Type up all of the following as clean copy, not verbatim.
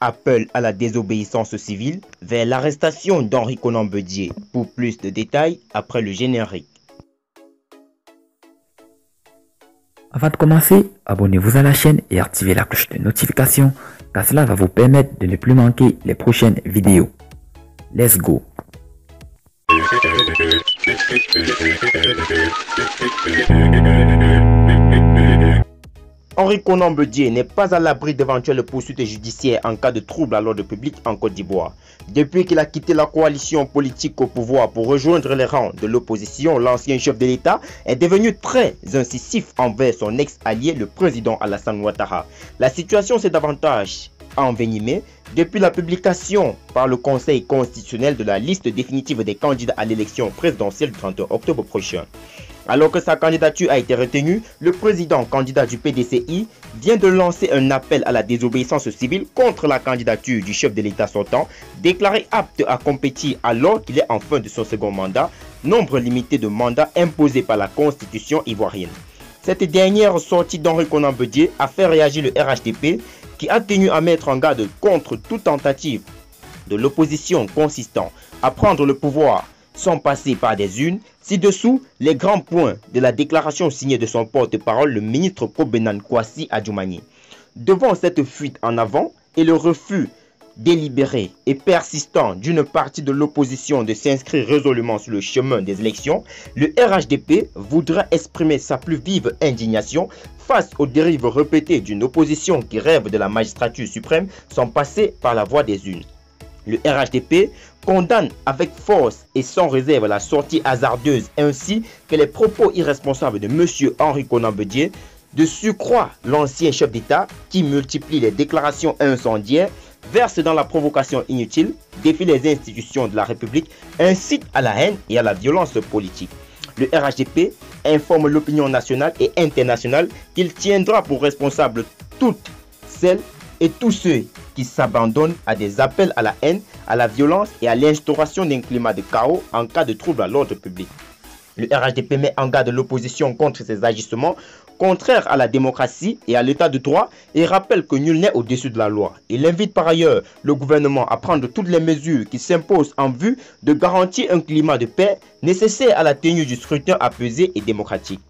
appelle à la désobéissance civile vers l'arrestation d'Henri Konan Bédié. Pour plus de détails, après le générique. Avant de commencer, abonnez-vous à la chaîne et activez la cloche de notification car cela va vous permettre de ne plus manquer les prochaines vidéos. Let's go! Henri Konan Bédié n'est pas à l'abri d'éventuelles poursuites judiciaires en cas de trouble à l'ordre public en Côte d'Ivoire. Depuis qu'il a quitté la coalition politique au pouvoir pour rejoindre les rangs de l'opposition, l'ancien chef de l'État est devenu très incisif envers son ex-allié, le président Alassane Ouattara. La situation s'est davantage envenimée depuis la publication par le Conseil constitutionnel de la liste définitive des candidats à l'élection présidentielle du 31 octobre prochain. Alors que sa candidature a été retenue, le président candidat du PDCI vient de lancer un appel à la désobéissance civile contre la candidature du chef de l'État sortant, déclaré apte à compétir alors qu'il est en fin de son second mandat, nombre limité de mandats imposés par la constitution ivoirienne. Cette dernière sortie d'Henri Konan Bédié a fait réagir le RHDP qui a tenu à mettre en garde contre toute tentative de l'opposition consistant à prendre le pouvoir sans passer par des urnes. Ci-dessous, les grands points de la déclaration signée de son porte-parole, le ministre Kobenan Kwasi Adjoumani. Devant cette fuite en avant et le refus délibéré et persistant d'une partie de l'opposition de s'inscrire résolument sur le chemin des élections, le RHDP voudra exprimer sa plus vive indignation face aux dérives répétées d'une opposition qui rêve de la magistrature suprême sans passer par la voie des urnes. Le RHDP condamne avec force et sans réserve la sortie hasardeuse ainsi que les propos irresponsables de M. Henri Konan Bédié. De surcroît, l'ancien chef d'État qui multiplie les déclarations incendiaires, verse dans la provocation inutile, défie les institutions de la République, incite à la haine et à la violence politique. Le RHDP informe l'opinion nationale et internationale qu'il tiendra pour responsable toutes celles et tous ceux qui s'abandonnent à des appels à la haine, à la violence et à l'instauration d'un climat de chaos en cas de trouble à l'ordre public. Le RHDP met en garde l'opposition contre ces agissements contraires à la démocratie et à l'état de droit et rappelle que nul n'est au-dessus de la loi. Il invite par ailleurs le gouvernement à prendre toutes les mesures qui s'imposent en vue de garantir un climat de paix nécessaire à la tenue du scrutin apaisé et démocratique.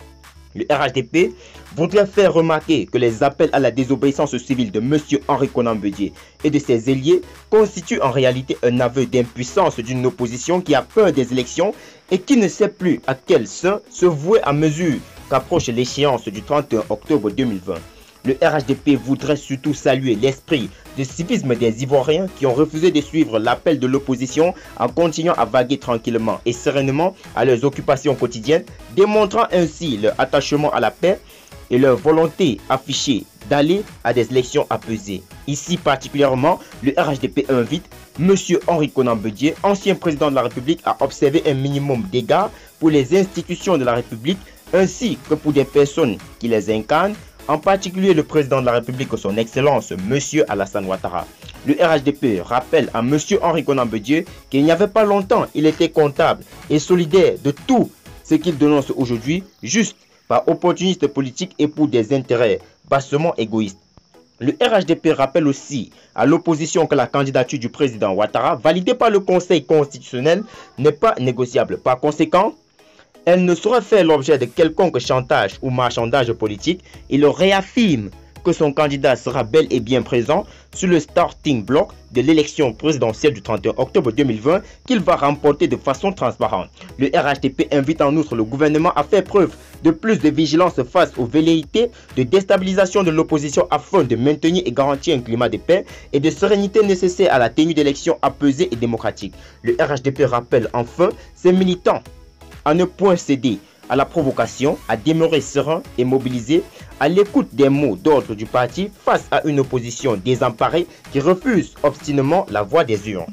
Le RHDP voudrait faire remarquer que les appels à la désobéissance civile de M. Henri Konan Bédié et de ses alliés constituent en réalité un aveu d'impuissance d'une opposition qui a peur des élections et qui ne sait plus à quel sein se vouer à mesure qu'approche l'échéance du 31 octobre 2020. Le RHDP voudrait surtout saluer l'esprit de civisme des Ivoiriens qui ont refusé de suivre l'appel de l'opposition en continuant à vaguer tranquillement et sereinement à leurs occupations quotidiennes, démontrant ainsi leur attachement à la paix et leur volonté affichée d'aller à des élections apaisées. Ici particulièrement, le RHDP invite M. Henri Konan Bédié, ancien président de la République, à observer un minimum d'égards pour les institutions de la République ainsi que pour des personnes qui les incarnent, en particulier le président de la République, son Excellence, M. Alassane Ouattara. Le RHDP rappelle à M. Henri Konan Bédié qu'il n'y avait pas longtemps, il était comptable et solidaire de tout ce qu'il dénonce aujourd'hui, juste par opportuniste politique et pour des intérêts bassement égoïstes. Le RHDP rappelle aussi à l'opposition que la candidature du président Ouattara, validée par le Conseil constitutionnel, n'est pas négociable. Par conséquent, elle ne saurait faire l'objet de quelconque chantage ou marchandage politique. Il réaffirme que son candidat sera bel et bien présent sur le starting block de l'élection présidentielle du 31 octobre 2020 qu'il va remporter de façon transparente. Le RHDP invite en outre le gouvernement à faire preuve de plus de vigilance face aux velléités de déstabilisation de l'opposition afin de maintenir et garantir un climat de paix et de sérénité nécessaire à la tenue d'élections apaisées et démocratiques. Le RHDP rappelle enfin ses militants à ne point céder à la provocation, à demeurer serein et mobilisé, à l'écoute des mots d'ordre du parti face à une opposition désemparée qui refuse obstinément la voie des urnes.